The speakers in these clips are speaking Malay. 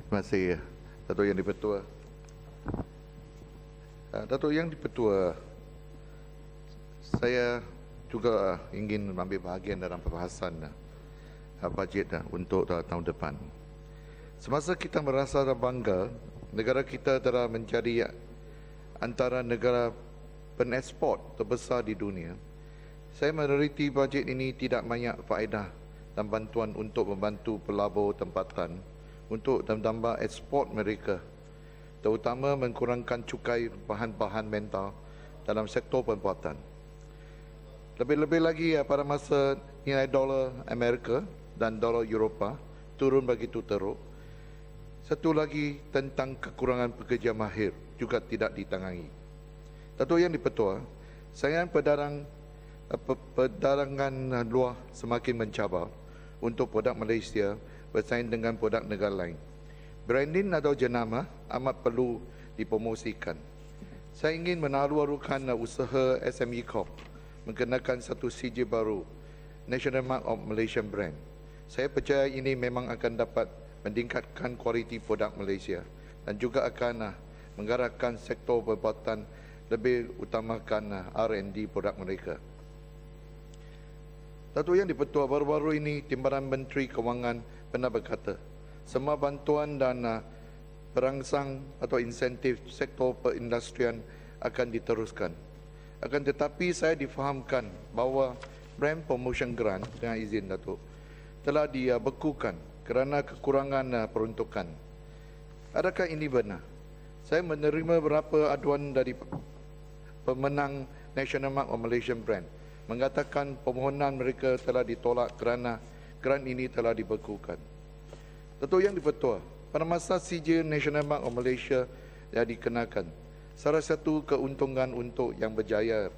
Terima kasih, Datuk Yang di-Pertua. Datuk Yang di-Pertua, saya juga ingin mengambil bahagian dalam perbahasan bajet untuk tahun depan. Semasa kita merasa bangga, negara kita telah menjadi antara negara penekspor terbesar di dunia. Saya meneliti bajet ini tidak banyak faedah dan bantuan untuk membantu pelabur tempatan untuk menambah ekspor mereka, terutama mengurangkan cukai bahan-bahan mental dalam sektor perbuatan. Lebih-lebih lagi pada masa nilai dolar Amerika dan dolar Eropah turun begitu teruk, satu lagi tentang kekurangan pekerja mahir juga tidak ditangani. Datuk Yang di-Pertua, saingan perdagangan luar semakin mencabar untuk produk Malaysia bersaing dengan produk negara lain. Branding atau jenama amat perlu dipromosikan. Saya ingin menaruh-arukan usaha SME Corp mengenakan satu sijil baru, National Mark of Malaysian Brand. Saya percaya ini memang akan dapat meningkatkan kualiti produk Malaysia dan juga akan menggerakkan sektor perbuatan, lebih utamakan R&D produk mereka. Datuk Yang di-Pertua, baru-baru ini Timbalan Menteri Kewangan pernah berkata, semua bantuan dan perangsang atau insentif sektor perindustrian akan diteruskan. Akan tetapi saya difahamkan bahawa brand promotion grant, dengan izin Datuk, telah dibekukan kerana kekurangan peruntukan. Adakah ini benar? Saya menerima beberapa aduan dari pemenang National Mark of Malaysian Brand mengatakan permohonan mereka telah ditolak kerana grant ini telah dibekukan. Datuk Yang di-Pertua, pada masa sijil National Mark of Malaysia yang dikenakan, salah satu keuntungan untuk yang berjaya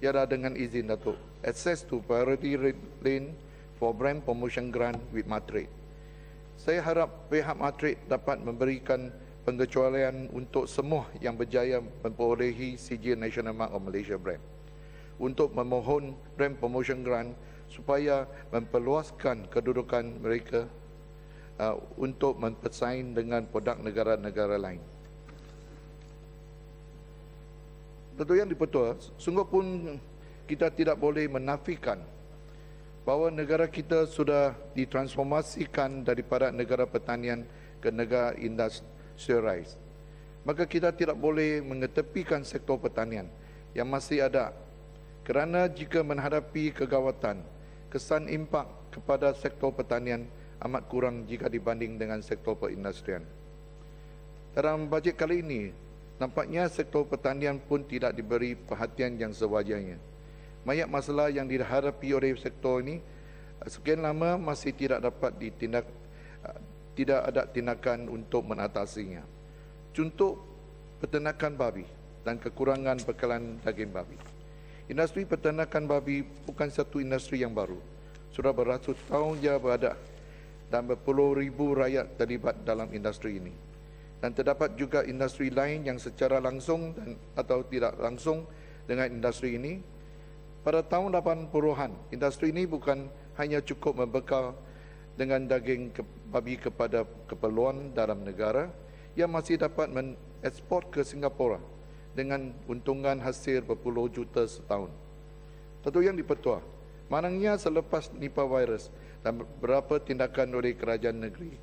ialah dengan izin Datuk, access to priority lane for brand promotion grant with Matrix. Saya harap pihak Matrix dapat memberikan pengecualian untuk semua yang berjaya memperolehi sijil National Mark of Malaysia Brand untuk memohon brand promotion grant supaya memperluaskan kedudukan mereka untuk bersaing dengan produk negara-negara lain. Datuk Yang di-Pertua, sungguh pun kita tidak boleh menafikan bahawa negara kita sudah ditransformasikan daripada negara pertanian ke negara industrialised. Maka kita tidak boleh mengetepikan sektor pertanian yang masih ada, kerana jika menghadapi kegawatan, kesan impak kepada sektor pertanian amat kurang jika dibanding dengan sektor perindustrian. Dalam bajet kali ini, nampaknya sektor pertanian pun tidak diberi perhatian yang sewajarnya. Banyak masalah yang dihadapi oleh sektor ini sekian lama masih tidak dapat tidak ada tindakan untuk mengatasinya. Contoh, peternakan babi dan kekurangan bekalan daging babi. Industri peternakan babi bukan satu industri yang baru. Sudah beratus tahun dia berada dan berpuluh ribu rakyat terlibat dalam industri ini. Dan terdapat juga industri lain yang secara langsung dan atau tidak langsung dengan industri ini. Pada tahun 80-an, industri ini bukan hanya cukup membekal dengan daging babi kepada keperluan dalam negara, ia masih dapat mengekspor ke Singapura dengan untungan hasil berpuluh juta setahun. Datuk Yang di-Pertua, malangnya selepas Nipah virus dan beberapa tindakan oleh kerajaan negeri,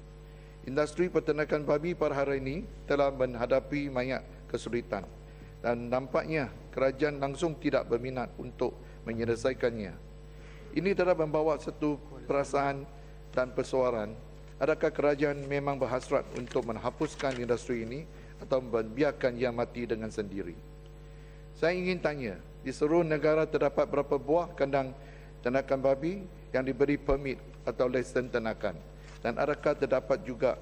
industri peternakan babi pada hari ini telah menghadapi banyak kesulitan dan nampaknya kerajaan langsung tidak berminat untuk menyelesaikannya. Ini telah membawa satu perasaan dan persoalan, adakah kerajaan memang berhasrat untuk menghapuskan industri ini atau membiarkan ia mati dengan sendiri? Saya ingin tanya, di seluruh negara terdapat berapa buah kandang ternakan babi yang diberi permit atau lesen ternakan? Dan adakah terdapat juga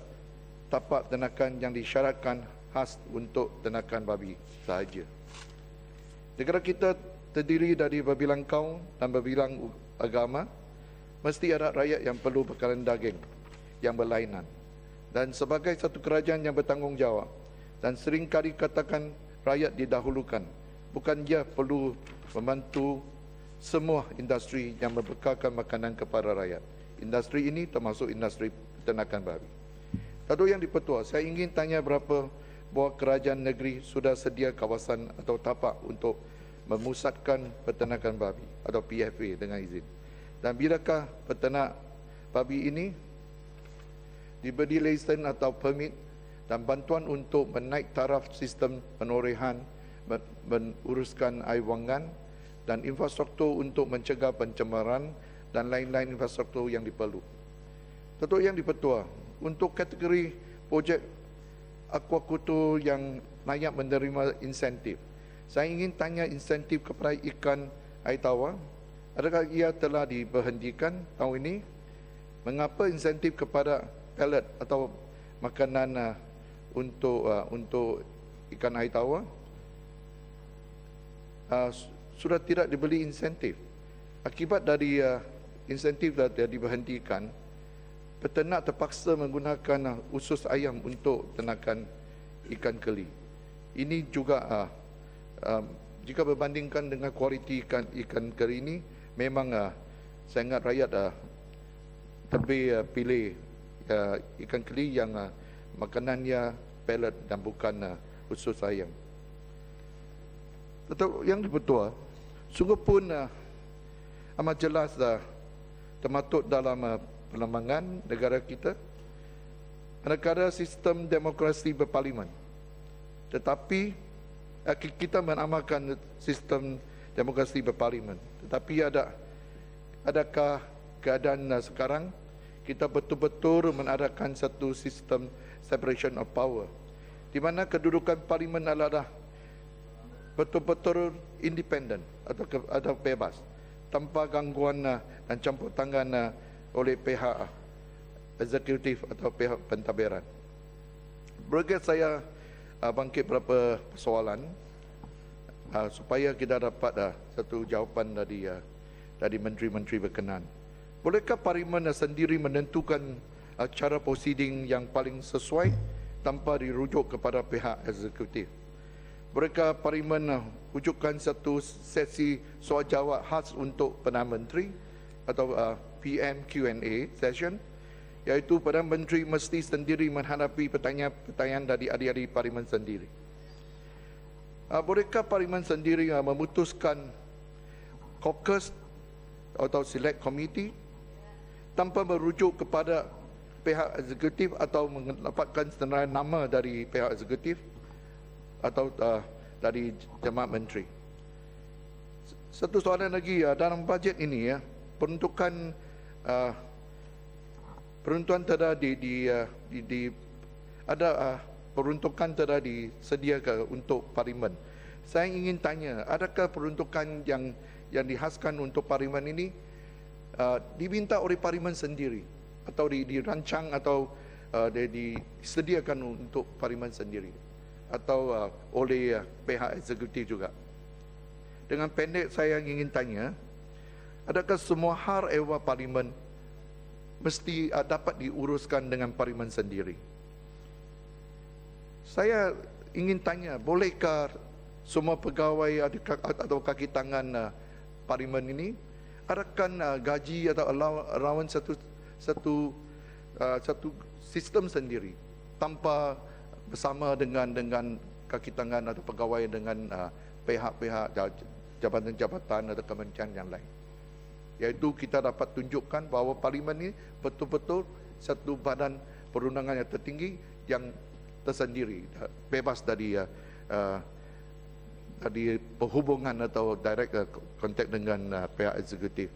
tapak ternakan yang disyaratkan khas untuk ternakan babi sahaja? Negara kita terdiri dari berbilang kaum dan berbilang agama. Mesti ada rakyat yang perlu bekalan daging yang berlainan. Dan sebagai satu kerajaan yang bertanggungjawab dan seringkali katakan rakyat didahulukan, bukan dia perlu membantu semua industri yang membekalkan makanan kepada rakyat. Industri ini termasuk industri peternakan babi. Datuk Yang di-Pertua, saya ingin tanya berapa buah kerajaan negeri sudah sedia kawasan atau tapak untuk memusatkan peternakan babi atau PFA dengan izin. Dan bilakah peternak babi ini diberi lesen atau permit dan bantuan untuk menaik taraf sistem penorehan, menguruskan air wangan dan infrastruktur untuk mencegah pencemaran dan lain-lain infrastruktur yang diperlu. Datuk Yang di-Pertua, untuk kategori projek aquaculture yang layak menerima insentif, saya ingin tanya insentif kepada ikan air tawar, adakah ia telah diberhentikan tahun ini? Mengapa insentif kepada pellet atau makanan untuk ikan air tawar sudah tidak diberi insentif? Akibat dari insentif dah diberhentikan, peternak terpaksa menggunakan usus ayam untuk ternakan ikan keli. Ini juga jika berbandingkan dengan kualiti ikan keli ini, memang sangat rakyat lebih pilih ikan keli yang makanannya pellet dan bukan usus ayam. Datuk Yang di-Pertua, sungguh pun amat jelas termaktub dalam perlembagaan negara kita, negara sistem demokrasi berparlimen. Tetapi kita menamakan sistem demokrasi berparlimen. Tetapi adakah keadaan sekarang kita betul-betul mengadakan satu sistem separation of power, di mana kedudukan parlimen adalah betul-betul independen atau bebas, tanpa gangguan dan campur tangan oleh pihak eksekutif atau pihak pentadbiran. Berikut saya bangkit beberapa persoalan supaya kita dapat satu jawapan dari menteri-menteri berkenan. Bolehkah parlimen sendiri menentukan cara proceeding yang paling sesuai tanpa dirujuk kepada pihak eksekutif? Bolehkah parlimen wujudkan satu sesi soal jawab khas untuk Perdana Menteri atau PM Q&A session, iaitu Perdana Menteri mesti sendiri menghadapi pertanyaan-pertanyaan dari ahli-ahli parlimen sendiri. Bolehkah parlimen sendiri memutuskan caucus atau select committee tanpa merujuk kepada pihak eksekutif atau mendapatkan senarai nama dari pihak eksekutif atau dari Jemaah Menteri? Satu soalan lagi, dalam bajet ini peruntukan peruntukan telah peruntukan telah disediakan untuk parlimen. Saya ingin tanya, adakah peruntukan yang dihaskan untuk parlimen ini diminta oleh parlimen sendiri atau dirancang atau disediakan untuk parlimen sendiri atau oleh pihak eksekutif juga? Dengan pendek saya ingin tanya, adakah semua hal ehwal parlimen mesti dapat diuruskan dengan parlimen sendiri? Saya ingin tanya, bolehkah semua pegawai atau kaki tangan parlimen ini adakan gaji atau allowance satu sistem sendiri tanpa bersama dengan kaki tangan atau pegawai dengan pihak-pihak jabatan-jabatan atau kementerian yang lain? Iaitu kita dapat tunjukkan bahawa parlimen ini betul-betul satu badan perundangan yang tertinggi yang tersendiri, bebas dari perhubungan atau direct kontak dengan pihak eksekutif.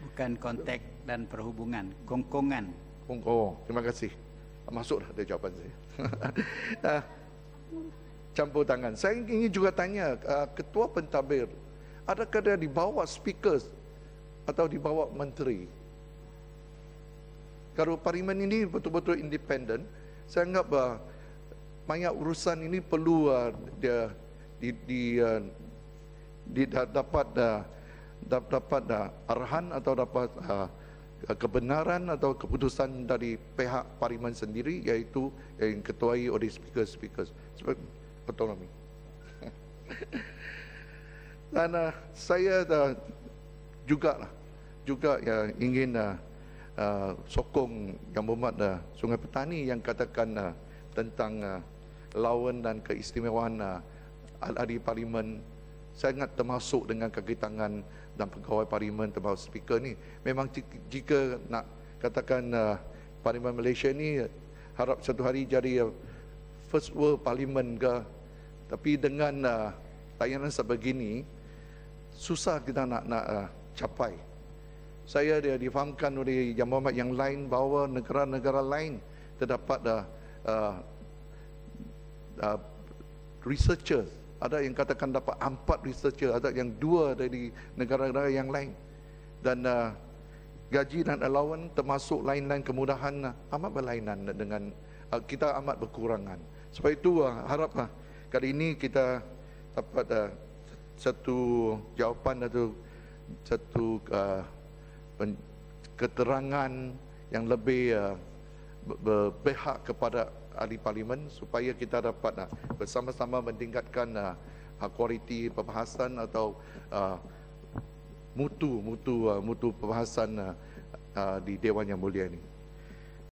Bukan kontak dan perhubungan, kongkongan. Oh, terima kasih. Masuklah dari jawapan saya. Campur tangan. Saya ingin juga tanya, Ketua Pentadbir, adakah dia dibawa speakers atau dibawa menteri? Kalau parlimen ini betul-betul independen, saya anggap banyak urusan ini perlu dapat arahan atau dapat kebenaran atau keputusan dari pihak parlimen sendiri, iaitu yang ketuai oleh speaker otonomi. Dan saya juga ingin sokong Yang Berhormat Sungai Petani yang katakan tentang lawan dan keistimewaan ahli parlimen. Saya ingat termasuk dengan kaki tangan dan pegawai parlimen termasuk speaker ni. Memang jika nak katakan parlimen Malaysia ni harap satu hari jadi first world parlimen ke, tapi dengan tayangan sebegini susah kita nak capai. Saya difahamkan oleh Yang Berhormat yang lain bahawa negara-negara lain terdapat researcher. Ada yang katakan dapat 4 researcher, ada yang 2 dari negara-negara yang lain. Dan gaji dan allowance termasuk lain-lain kemudahan amat berlainan dengan kita, amat berkurangan. Sebab itu harap kali ini kita dapat satu jawapan atau satu keterangan yang lebih berpihak kepada ahli parlimen supaya kita dapat bersama-sama meningkatkan kualiti perbahasan atau mutu perbahasan di Dewan Yang Mulia ini.